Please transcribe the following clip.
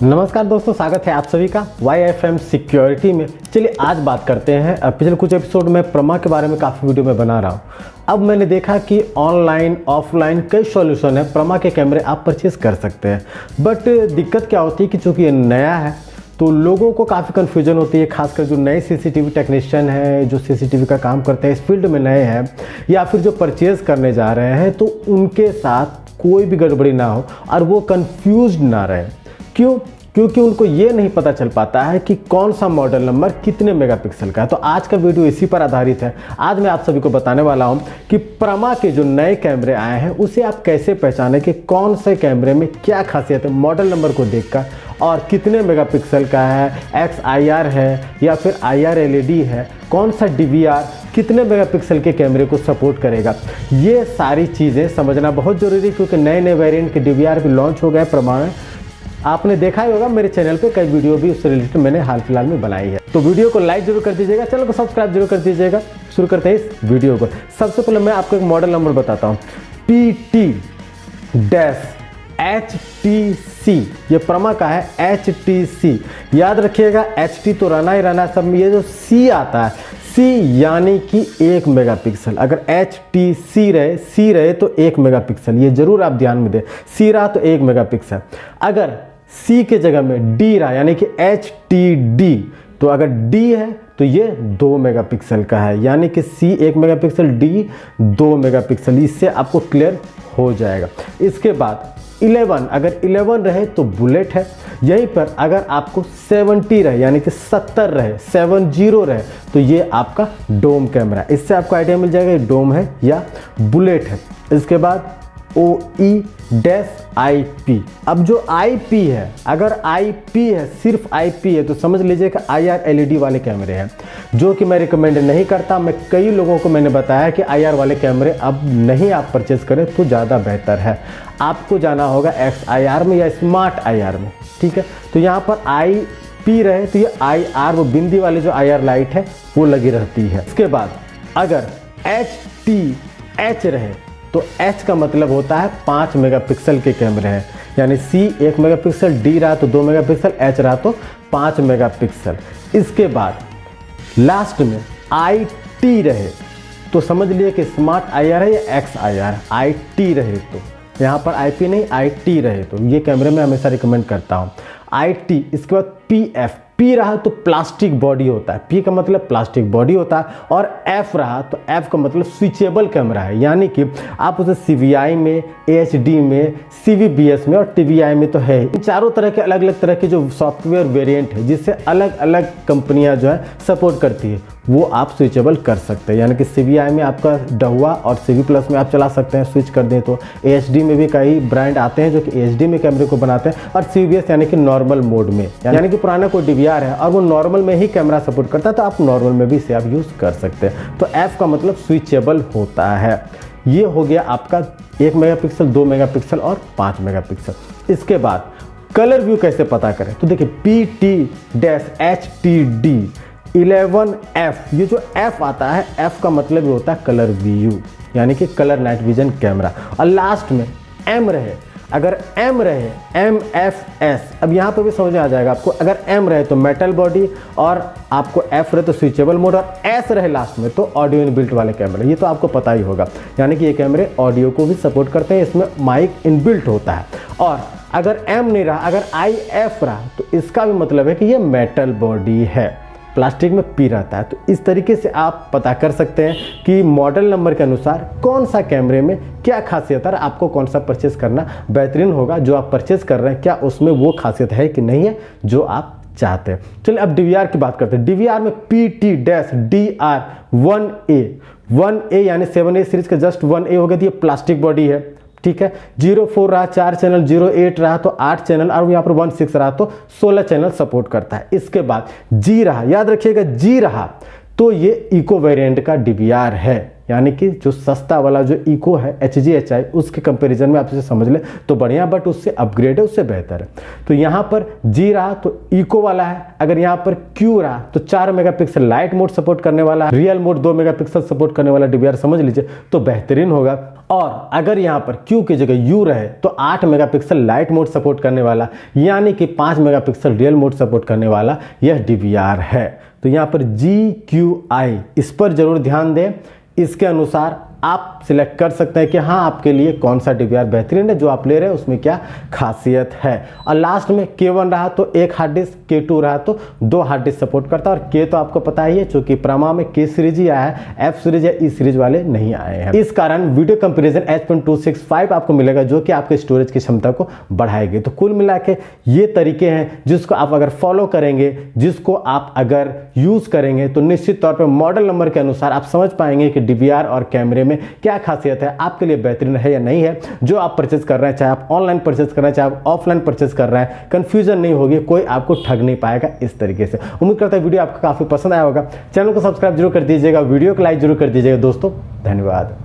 नमस्कार दोस्तों, स्वागत है आप सभी का YFM सिक्योरिटी में। चलिए आज बात करते हैं। पिछले कुछ एपिसोड में प्रमा के बारे में काफ़ी वीडियो में बना रहा हूँ। अब मैंने देखा कि ऑनलाइन ऑफलाइन कई सॉल्यूशन है, प्रमा के कैमरे आप परचेज कर सकते हैं। बट दिक्कत क्या होती है कि चूँकि ये नया है तो लोगों को काफ़ी कन्फ्यूजन होती है, खासकर जो नए CCTV टेक्नीशियन हैं, जो CCTV का काम करते हैं, इस फील्ड में नए हैं या फिर जो परचेज़ करने जा रहे हैं, तो उनके साथ कोई भी गड़बड़ी ना हो और वो कन्फ्यूज ना रहे। क्यों? क्योंकि उनको ये नहीं पता चल पाता है कि कौन सा मॉडल नंबर कितने मेगापिक्सल का है। तो आज का वीडियो इसी पर आधारित है। आज मैं आप सभी को बताने वाला हूं कि प्रमा के जो नए कैमरे आए हैं उसे आप कैसे पहचानें कि कौन से कैमरे में क्या खासियत है, मॉडल नंबर को देखकर, और कितने मेगापिक्सल का है, XIR है या फिर IR LED है, कौन सा DVR कितने मेगापिक्सल के कैमरे को सपोर्ट करेगा। ये सारी चीज़ें समझना बहुत ज़रूरी है क्योंकि नए नए वेरिएंट के DVR भी लॉन्च हो गए प्रमा में। आपने देखा ही होगा, मेरे चैनल पे कई वीडियो भी उससे रिलेटेड मैंने हाल फिलहाल में बनाई है। तो वीडियो को लाइक जरूर कर दीजिएगा, चैनल को सब्सक्राइब जरूर कर दीजिएगा। शुरू करते हैं इस वीडियो को। सबसे पहले मैं आपको एक मॉडल नंबर बताता हूँ, PT-HTC। ये प्रमा का है HTC। याद रखिएगा, HT तो रहना ही रहना है सब में। ये जो C आता है, C यानी कि 1 मेगापिक्सल। अगर HTC रहे, C रहे तो 1 मेगापिक्सल, ये जरूर आप ध्यान में दें। C रहा तो 1 मेगापिक्सल। अगर C के जगह में D रहा यानी कि HTD, तो अगर D है तो ये 2 मेगापिक्सल का है, यानी कि C 1 मेगापिक्सल, D 2 मेगापिक्सल। इससे आपको क्लियर हो जाएगा। इसके बाद 11, अगर 11 रहे तो बुलेट है। यहीं पर अगर आपको 70 रहे यानी कि 70 रहे, 70 रहे, तो ये आपका डोम कैमरा है। इससे आपको आइडिया मिल जाएगा ये डोम है या बुलेट है। इसके बाद OE-IP। अब जो IP है, अगर IP है, सिर्फ IP है, तो समझ लीजिए कि IR LED वाले कैमरे हैं, जो कि मैं रिकमेंड नहीं करता। मैं कई लोगों को मैंने बताया कि IR वाले कैमरे अब नहीं आप परचेज करें तो ज़्यादा बेहतर है। आपको जाना होगा XIR में या स्मार्ट IR में, ठीक है। तो यहाँ पर IP रहे तो ये IR, वो बिंदी वाली जो IR लाइट है वो लगी रहती है। इसके बाद अगर HTH रहे तो H का मतलब होता है 5 मेगापिक्सल के कैमरे हैं, यानी C 1 मेगापिक्सल, D रहा तो 2 मेगापिक्सल, H रहा तो 5 मेगापिक्सल। इसके बाद लास्ट में IT रहे तो समझ लिए कि स्मार्ट IR है या XIR। IT रहे तो यहाँ पर IP नहीं, IT रहे तो ये कैमरे में हमेशा रिकमेंड करता हूँ। IT, इसके बाद PF। P रहा तो प्लास्टिक बॉडी होता है, P का मतलब प्लास्टिक बॉडी होता है, और F रहा तो F का मतलब स्विचेबल कैमरा है, यानी कि आप उसे CVI में, HD में, CVBS में और TVI में तो है। इन चारों तरह के अलग अलग तरह के जो सॉफ्टवेयर वेरिएंट है जिससे अलग अलग कंपनियां जो है सपोर्ट करती है, वो आप स्विचेबल कर सकते हैं। यानी कि CVI में आपका डहुआ और CV+ में आप चला सकते हैं, स्विच कर दें तो। HD में भी कई ब्रांड आते हैं जो कि HD में कैमरे को बनाते हैं, और CVBS यानी कि नॉर्मल मोड में, यानी कि पुराना कोई DVR है और वो नॉर्मल में ही कैमरा सपोर्ट करता है तो आप नॉर्मल में भी इसे आप यूज़ कर सकते हैं। तो F का मतलब स्विचेबल होता है। ये हो गया आपका 1 मेगापिक्सल, 2 मेगापिक्सल और 5 मेगापिक्सल। इसके बाद कलर व्यू कैसे पता करें, तो देखिए PT-HTD 11F, ये जो F आता है, F का मतलब ये होता है कलर व्यू, यानी कि कलर नाइट विजन कैमरा। और लास्ट में M रहे, अगर M रहे MFS, अब यहाँ पर भी समझ में आ जाएगा आपको। अगर M रहे तो मेटल बॉडी, और आपको F रहे तो स्विचेबल मोड, और S रहे लास्ट में तो ऑडियो इनबिल्ट वाले कैमरे। ये तो आपको पता ही होगा, यानी कि ये कैमरे ऑडियो को भी सपोर्ट करते हैं, इसमें माइक इनबिल्ट होता है। और अगर M नहीं रहा, अगर IF रहा, तो इसका भी मतलब है कि ये मेटल बॉडी है, प्लास्टिक में P रहता है। तो इस तरीके से आप पता कर सकते हैं कि मॉडल नंबर के अनुसार कौन सा कैमरे में क्या खासियत है, आपको कौन सा परचेज करना बेहतरीन होगा। जो आप परचेज कर रहे हैं क्या उसमें वो खासियत है कि नहीं है जो आप चाहते हैं। चलिए अब DVR की बात करते हैं। DVR में PT-DR1A यानी 7A सीरीज का जस्ट 1A हो गया, तो ये प्लास्टिक बॉडी है, ठीक है। 04 रहा 4 चैनल, 08 रहा तो 8 चैनल, और यहाँ पर 16 रहा तो 16 चैनल सपोर्ट करता है। इसके बाद G रहा, याद रखिएगा G रहा तो ये इको वेरिएंट का DVR है, यानी कि जो सस्ता वाला जो इको है HGHI उसके कंपैरिजन में आप इसे समझ ले तो बढ़िया, बट उससे अपग्रेड है, उससे बेहतर है। तो यहाँ पर G रहा तो इको वाला है, अगर यहाँ पर Q रहा तो 4 मेगापिक्सल लाइट मोड सपोर्ट करने वाला है, रियल मोड 2 मेगापिक्सल सपोर्ट करने वाला DVR समझ लीजिए तो बेहतरीन होगा। और अगर यहाँ पर Q की जगह U रहे तो 8 मेगापिक्सल लाइट मोड सपोर्ट करने वाला, यानी कि 5 मेगापिक्सल रियल मोड सपोर्ट करने वाला यह DVR है। तो यहाँ पर GQI इस पर जरूर ध्यान दें, इसके अनुसार आप सिलेक्ट कर सकते हैं कि हाँ आपके लिए कौन सा DVR बेहतरीन है, जो आप ले रहे हैं उसमें क्या खासियत है। और लास्ट में K1 रहा तो एक हार्ड डिस्क, K2 रहा तो 2 हार्ड डिस्क सपोर्ट करता है। और K तो आपको पता ही है, चूंकि प्रमा में K सीरीज ही आया है, F सीरीज या E सीरीज वाले नहीं आए हैं। इस कारण वीडियो कंपेरिजन H.265 आपको मिलेगा, जो कि आपके स्टोरेज की क्षमता को बढ़ाएगी। तो कुल मिला के ये तरीके हैं जिसको आप अगर फॉलो करेंगे, जिसको आप अगर यूज करेंगे तो निश्चित तौर पर मॉडल नंबर के अनुसार आप समझ पाएंगे कि DVR और कैमरे में क्या खासियत है, आपके लिए बेहतरीन है या नहीं है। जो आप परचेज कर रहे हैं, चाहे आप ऑनलाइन परचेज कर रहे हैं, चाहे आप ऑफलाइन परचेज कर रहे हैं, कंफ्यूजन नहीं होगी, कोई आपको ठग नहीं पाएगा इस तरीके से। उम्मीद करता है वीडियो आपको काफी पसंद आया होगा। चैनल को सब्सक्राइब जरूर कर दीजिएगा, वीडियो को लाइक जरूर कर दीजिएगा दोस्तों। धन्यवाद।